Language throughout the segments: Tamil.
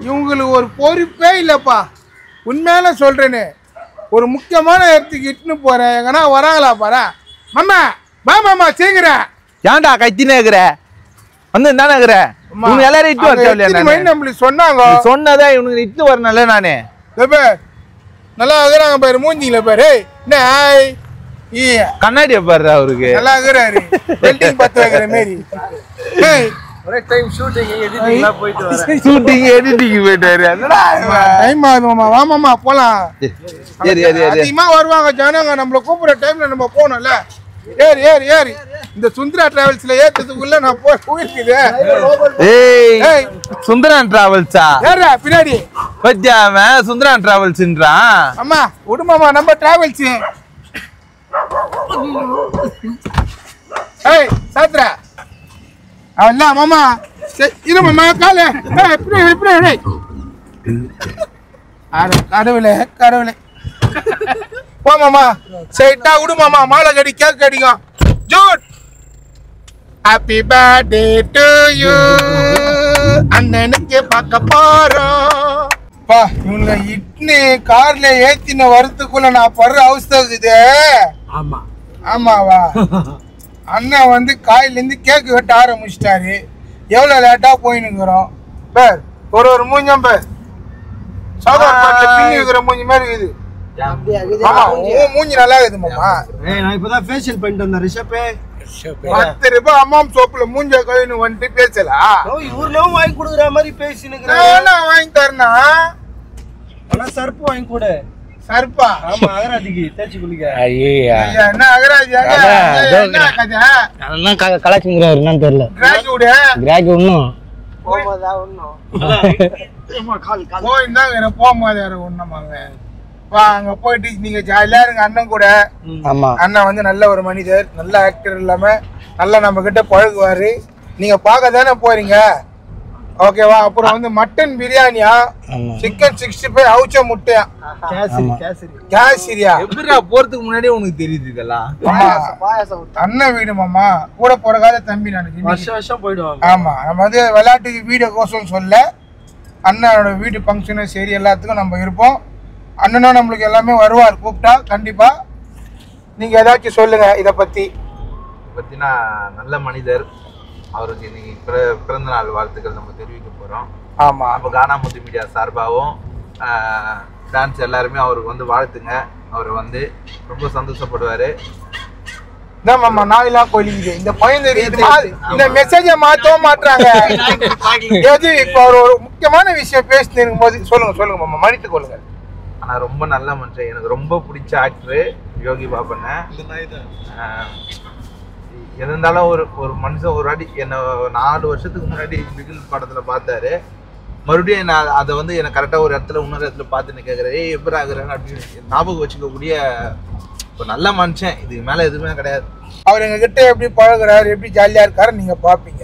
இவங்களுக்கு ஒரு பொறுப்பே இல்லைப்பா. உண்மையில சொல்கிறேன்னு ஒரு முக்கியமான இடத்துக்கு இட்டுன்னு போகிறேன். எங்கன்னா வராங்களா பாரு. மாமா வா மாமா சீக்கிரம். ஏன்டா கத்தினே இருக்கிற? வந்து என்ன இருக்கிற? இவங்க எல்லாரும் இட்டு வரல. நம்மளுக்கு சொன்னாங்க. சொன்னதா இவனுக்கு இட்டு வரணும்ல நானு. நல்லா இருக்கிறாங்க பாரு மூஞ்சிங்கள பாரு. கண்ணாடி பாரு அவருக்கு நல்லா இருக்கிறாரு. வெல்டிங் பத்து வைக்கிற மாரி. ஒரே டைம் ஷூட்டிங் எடிட்டிங்லாம் போயிட்டு வரேன். ஷூட்டிங் எடிட்டிங் போயிட்டாரு. டைம் ஆகுது மாமா. வா மாமா போலாம். சரி சரி அதிகமா வருவாங்க ஜனங்க. நம்மள கூப்பிடுற டைம்ல நம்ம போகணும்ல. ஏறி ஏறி ஏறி இந்த சுந்தரா டிராவல்ஸ்ல ஏத்துறதுக்குள்ள நான் போயிருக்குது. ஏய் சுந்தரன் டிராவல்ஸா? ஏறா பின்னாடி பத்தியாம சுந்தரன் டிராவல்ஸ்ன்றான். அம்மா விடுமாமா நம்ம டிராவல்ஸ். ஏய் சாத்ரா அவன் மாமா இரு மாமா கால கடவுளே கடவுளே. போ மாமா சைட்டா விடு மாமா. மாலை கடி கேக் கடிக்கும். ஜூட் ஹாப்பி பர்த்டே டு யூ. அண்ணனுக்கு பார்க்க போறோம். பா இவங்க இட்னி கார்ல ஏத்தின வரத்துக்குள்ள நான் படுற அவஸ்தை இருக்குது. ஆமா ஆமாவா? அண்ணன் வந்து காயில இருந்து கேக் வெட்ட ஆரம்பிச்சிட்டாரு. எவ்வளவு லேட்டா போயினுக்கிறோம் பேர். ஒரு மூஞ்சம் பேர் சாதாரண பின்னி இருக்கிற மூஞ்சி மாதிரி இருக்குது. மூஞ்சி நல்லா இருக்குது மாமா. நான் இப்பதான் ஃபேஷியல் பண்ணிட்டு வந்தேன். ரிஷப்பே 10 ரூபாய் அம்மாம் சோப்புல மூஞ்ச கழுவின்னு வந்துட்டு பேசலாம். இவர்லாம் வாங்கி கொடுக்குற மாதிரி பேசினுக்கிறேன். வாங்கி தரனா? ஆனா சர்ப்பு வாங்கி கொடு. சர்ப்பா? ஆமா அகராதிக்கு தேய்ச்சி குளிக்க. என்ன அகராதி? கலாச்சிங்கிறாரு என்னன்னு தெரியல. கிராக்கி ஒன்னும் போகும்போது ஒண்ணுமாங்க. அங்க போயிட்டு நீங்க ஜாலியா இருங்க அண்ணன் கூட. அண்ணன் வந்து நல்ல ஒரு மனிதர், நல்ல ஆக்டர் இல்லாம நல்லா நம்ம கிட்ட பழகுவாரு. நீங்க பார்க்க தானே போறீங்க ஓகேவா? அப்புறம் வந்து மட்டன் பிரியாணியா, சிக்கன் 65 அவுச்ச முட்டையா, கேசரியா. எப்படிடா போறதுக்கு முன்னாடியே உனக்கு தெரியுது இதெல்லாம்? அண்ணன் வீடு மாமா. கூட போறக்காத தம்பி நானு வருஷம் போயிடுவாங்க. ஆமா நம்ம வந்து விளையாட்டுக்கு வீடியோ கோசம் சொல்ல. அண்ணனோட வீடு ஃபங்க்ஷனும் சரி எல்லாத்துக்கும் நம்ம இருப்போம். அண்ணனும் நம்மளுக்கு எல்லாமே வருவார் கூப்பிட்டா கண்டிப்பா. நீங்க ஏதாச்சும் சொல்லுங்க இதை பத்தி. பத்தினா நல்ல மனிதர். அவருக்கு இன்னைக்கு பிறந்த நாள் வாழ்த்துக்கள் நம்ம தெரிவிக்க போறோம். ஆமா நம்ம கானா முத்து மீடியா சார்பாகவும் டான்ஸ் எல்லாருமே அவருக்கு வந்து வாழ்த்துங்க. அவர் வந்து ரொம்ப சந்தோஷப்படுவாரு. மாமா நாயெல்லாம் கொலிக்குது. இந்த பையன் இந்த மெசேஜை மாற்றவும் மாட்டாங்க. எது இப்போ ஒரு முக்கியமான விஷயம் பேசிட்டு இருக்கும் போது சொல்லுங்க மாமா. மன்னித்து கொள்ளுங்க. ஆனா ரொம்ப நல்ல மனுஷன். எனக்கு ரொம்ப பிடிச்ச ஆக்டரு யோகி பாபண்ண. எது இருந்தாலும் ஒரு மனுஷன் ஒரு வாட்டி என்ன 4 வருஷத்துக்கு முன்னாடி பிகில் படத்துல பார்த்தாரு. மறுபடியும் நான் அதை வந்து எனக்கு கரெக்டாக ஒரு இடத்துல இன்னொரு இடத்துல பார்த்துன்னு கேட்குறேன். எப்படி ஆகுறாங்க அப்படின்னு ஞாபகம் வச்சுக்கக்கூடிய ஒரு நல்ல மனுஷன். இதுக்கு மேலே எதுவுமே கிடையாது. அவர் எங்ககிட்ட எப்படி பழகுறாரு, எப்படி ஜாலியாக இருக்காரு நீங்க பார்ப்பீங்க.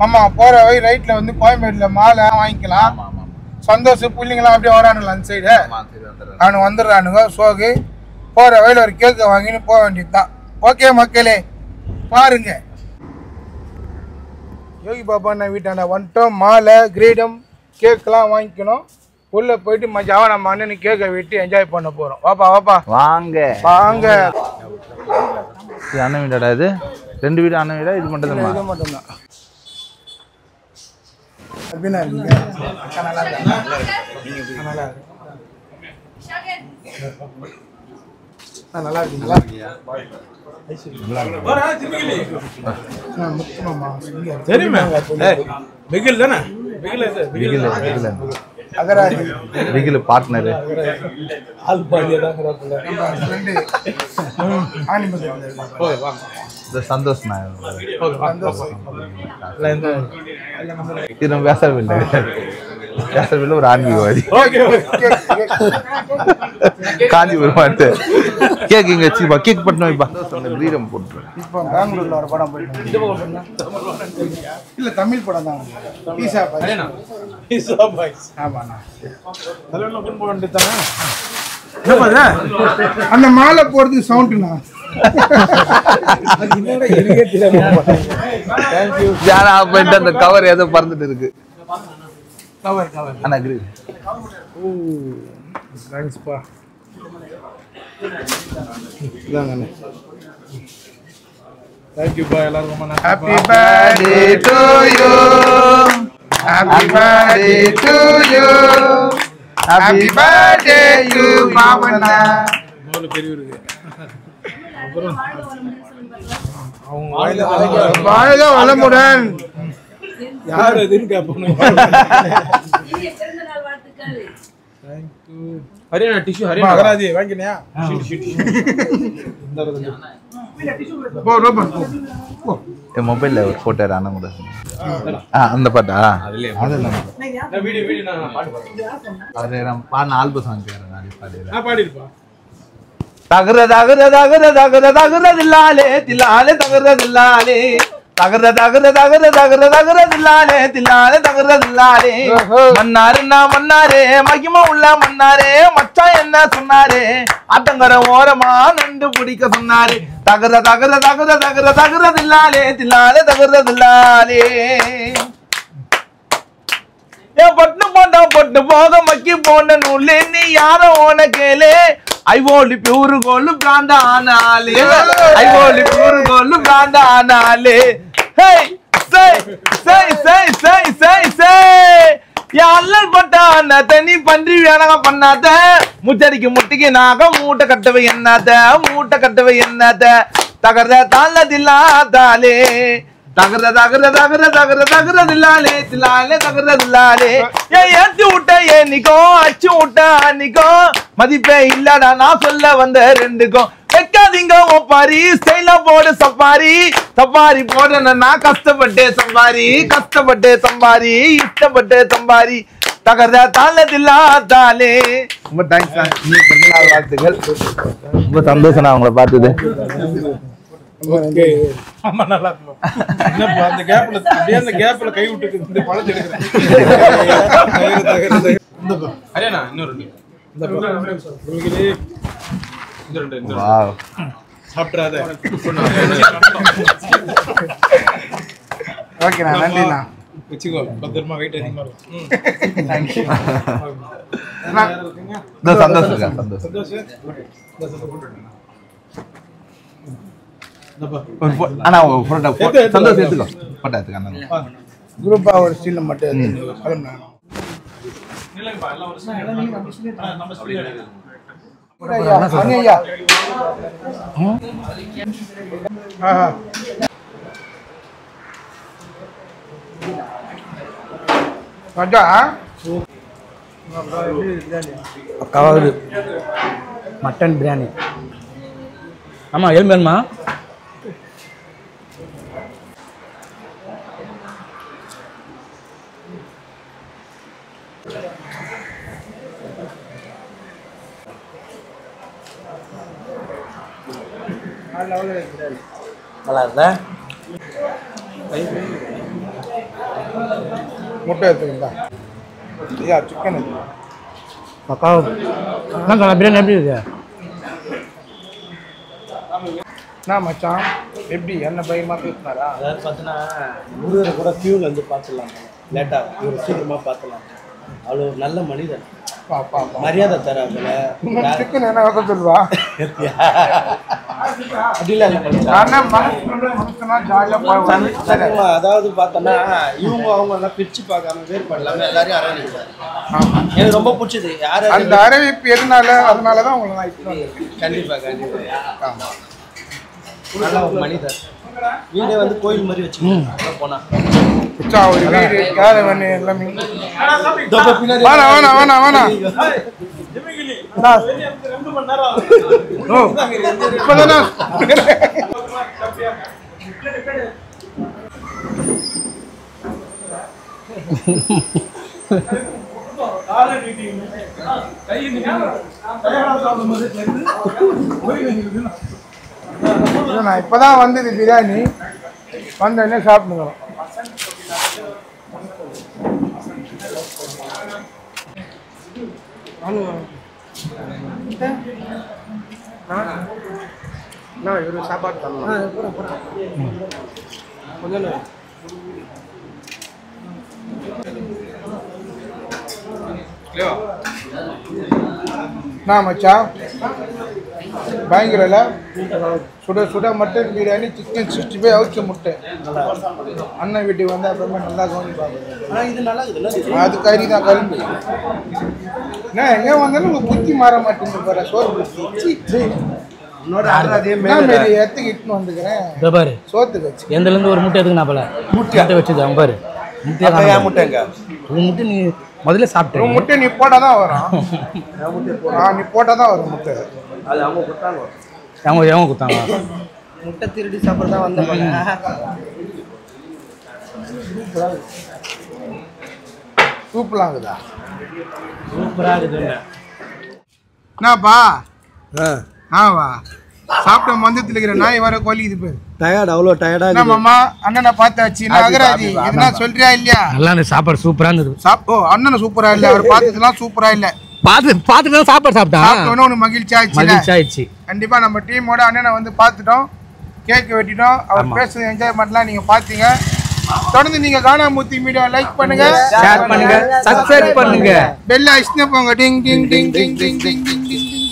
ஆமா போற வழி ரைட்ல வந்து கோயம்பேடுல மாலை வாங்கிக்கலாம். சந்தோஷம் பிள்ளைங்களாம் அப்படியே வரானுங்களா அந்த சைடு. அவனு வந்துடுறானுங்க ஷோக்கு. போற வழியில ஒரு கேக்க வாங்கின்னு போக வேண்டியதுதான். ஓகே மக்களே பாருங்க. யோகி பாபா நான் வீட்டாண்ட வந்துட்டோம். மாலை கிரீடம் கேக்கெல்லாம் வாங்கிக்கணும். உள்ள போயிட்டு மஜாவா நம்ம அண்ணனுக்கு கேக்கை வெட்டி என்ஜாய் பண்ண போறோம். வாப்பா வாங்க வாங்க. அண்ணன் வீடாடா இது? 2 வீடு அண்ணன் வீடா? இது மட்டும் தான். இது மட்டும் தான். நல்லா இருக்கு. நல்லா இருக்குங்களா? பார்ட்னர் சந்தோஷ் பேசவில்லை ஒரு ஆன்மீகவாதி. காஞ்சிபுரம் மாட்டு கேக் இங்க வச்சுப்பா. கேக் பட்டணும் இப்ப கிரீடம் போட்டு. இப்போ பெங்களூர்ல ஒரு படம் போயிட்டு இல்ல தமிழ் படம் தான். பீஸா பாய்ஸ். ஆமாண்ணா அந்த மாலை போறதுக்கு சவுண்டுண்ணா. யாரா போயிட்டு அந்த கவர் ஏதோ பறந்துட்டு இருக்கு. அண்ணா கிரீன். தேங்க்ஸ்ப்பா. இதாங்கண்ணே. தேங்க்யூப்பா எல்லாருக்கும். Happy birthday to you. Happy birthday to you. Happy birthday to பாவண்ணா. மூணு பெரியவருக்கு. அப்புறம் அவங்க வாழ்க வளமுடன். யார் எதுன்னு கேட்போம். ஹரியானா டிஷ்யூ ஹரியானா அகராதி வாங்கினியா? என் மொபைல்ல ஒரு போட்டோ அண்ணன் கூட அந்த பாட்டா அது நம்ம பாடின ஆல்பம் சாங் பாடிருப்பா. தகர தகர தகர தகர தகர தில்லாலே தில்லாலே தகர தில்லாலே தகர தகர தகர தகர தகர தில்லாலே தில்லாலே தகர தில்லாலே மன்னாருன்னா மன்னாரே மகிமா உள்ள மன்னாரே மச்சான் என்ன சொன்னாரே ஆத்தங்கர ஓரமா நண்டு பிடிக்க சொன்னாரு தகர தகர தகர தகர தகர தில்லாலே தில்லாலே தகர தில்லாலே ஏன் பட்டு போட்டா பொட்டு போக மக்கி போன நூலே நீ யாரோ ஓன கேளே ஐவோலி பியூரு கோலு பிராண்டா ஆனாலே ஐவோலி பியூரு கோலு பிராண்டா ஆனாலே ஹே சே சே சே சே சே சே யா அல்லல் பட்டா அண்ணா தனி பன்றி வேணாங்க பண்ணாத முச்சடிக்கு முட்டிக்கு நாக மூட்டை கட்டவை என்னத மூட்டை கட்டவை என்னத தகர தாள தில்லா தாலே தகர தகர தகர தகர தகர தில்லாலே தில்லாலே தகர தில்லாலே ஏத்தி விட்ட ஏனிக்கோ அச்சு விட்ட அன்னிக்கோ மதிப்பே இல்லடா நான் சொல்ல வந்த ரெண்டுக்கும் வைக்காதீங்க ஒப்பாரி ஸ்டைலா போடு சப்பாரி சப்பாரி போட நான் கஷ்டப்பட்டே சம்பாரி கஷ்டப்பட்டே சம்பாரி இஷ்டப்பட்டே சம்பாரி தகர தாள தில்லா தாலே. ரொம்ப தேங்க்ஸ். நீ பிறந்தநாள் வாழ்த்துக்கள். ரொம்ப சந்தோஷம் உங்களை பார்த்தது. ஆமா நல்லா இருக்கும். என்னப்பா அந்த கேப்ல அப்படியே அந்த கேப்ல கை விட்டு இந்த பழத்தை எடுக்கிறேன். இந்தப்பா ஹரியானா இன்னொரு ரெண்டு. இந்தப்பா உங்களுக்கு இந்த ரெண்டு இந்த வாவ் சாப்பிடாத. ஓகேண்ணா நன்றிண்ணா. வச்சுக்கோ பத்திரமா வெயிட் அதிகமா இருக்கும். தேங்க்யூ. சந்தோஷம் சந்தோஷம். அண்ணா போட்டோ சந்தோஷம் எடுத்துக்கோ போட்டோ எடுத்துக்கோ. குரூப்பா ஒரு ஸ்டில் மட்டும் கிளம்புனா பக்காவாகுது மட்டன் பிரியாணி. ஆமாம் எலும்பு வேணுமா? நல்லா இருந்தா முட்டை எடுத்துக்கிட்டா ஐயா சிக்கன் பக்கா. என்ன பிரியாணி எப்படி இருக்கு? என்ன மச்சான் எப்படி என்ன பயமா பேசினாரா? அதாவது பார்த்தீங்கன்னா முருகரை கூட கியூவில் வந்து பார்த்துடலாம், லேட்டாக ஒரு சீக்கிரமாக பார்த்துலாம். அவ்வளோ ஒரு நல்ல மனிதன், மரியாதை தர சிக்கன் என்ன வர சொல்லுவா. அதாவது பார்த்தோன்னா இவங்க அவங்க எல்லாம் பிரிச்சு பார்க்காம வேறுபடலாம எல்லாரையும் அரவணைக்கிறார். எனக்கு ரொம்ப பிடிச்சது யாரு அந்த அரவிப்பு எதுனால, அதனாலதான் உங்களை நான் கண்டிப்பா கண்டிப்பா நல்ல ஒரு மனிதர். வீடே வந்து கோயில் மாதிரி வச்சுக்கோங்க போனா ஒரு வீடு கேரவன் எல்லாமே. வேணா வேணா வேணா வேணா இப்பதானே நான் இப்பதான் வந்தது பிரியாணி வந்தோடனே சாப்பிடுங்க. நான் இவரு சாப்பாடு தரலாம் கொஞ்சம் நான் மச்சான் பயங்கரல சுட சுட மட்டன் பிரியாணி சிக்கன் 65 அவுச்ச முட்டை அண்ணன் வீட்டுக்கு வந்து அப்புறமா நல்லா கவனிப்பாங்க இது நல்லா இருக்குல்ல அது கறி தான் கரும்பு நான் எங்கே வந்தாலும் உங்க புத்தி மாற மாட்டேங்குது பாரு சோறு புத்தி உன்னோட ஆர்டர் அதே நான் மாரி எடுத்துக்கு இட்டுன்னு வந்துக்கிறேன் இதோ பாரு சோத்துக்கு வச்சு எந்தலேருந்து ஒரு முட்டை எதுக்கு நான் போல முட்டை வச்சுது அவன் பாரு முட்டையை முட்டைங்க உன் முட்டை நீ முதல்ல சாப்பிட்டேன் முட்டை நீ போட்டால் தான் வரும் நீ போட்டால் தான் வரும் முட்டை அது அவங்க கொடுத்தாங்க எவன் கொடுத்தாங்க முட்டை திருடி சாப்பிட தான் வந்தேன் சூப்பராக இருக்குதா சூப்பராக இருக்குது என்னப்பா வா சாப்பிட்ட மந்தத்தில் இருக்கிற நாய் வர கோலிக்குது பேர் டயர்ட் அவ்வளோ டயர்டாக என்ன மாமா அண்ணனை பார்த்தாச்சு நான் அகராதி எதுனா சொல்றியா இல்லையா நல்லா இருந்தது சாப்பாடு சூப்பராக இருந்தது ஓ அண்ணனை சூப்பரா இல்ல அவர் பார்த்ததுலாம் சூப்பரா இல்ல பார்த்துட்டு தான் சாப்பாடு சாப்பிட்டான் சாப்பிட்டோன்னு உனக்கு மகிழ்ச்சி மகிழ்ச்சி ஆயிடுச்சு கண்டிப்பா நம்ம டீமோட அண்ணனை வந்து பார்த்துட்டோம் கேக் வெட்டிட்டோம் அவர் பேசுறது என்ஜாய்மெண்ட்லாம் நீங்க பாத்தீங்க தொடர்ந்து நீங்க கானாமூர்த்தி மீடியா லைக் பண்ணுங்க ஷேர் பண்ணுங்க சப்ஸ்கிரைப் பண்ணுங்க பெல் ஐஸ்னே போங்க டிங் டிங் டிங் டிங் டிங் டிங் டிங் டிங்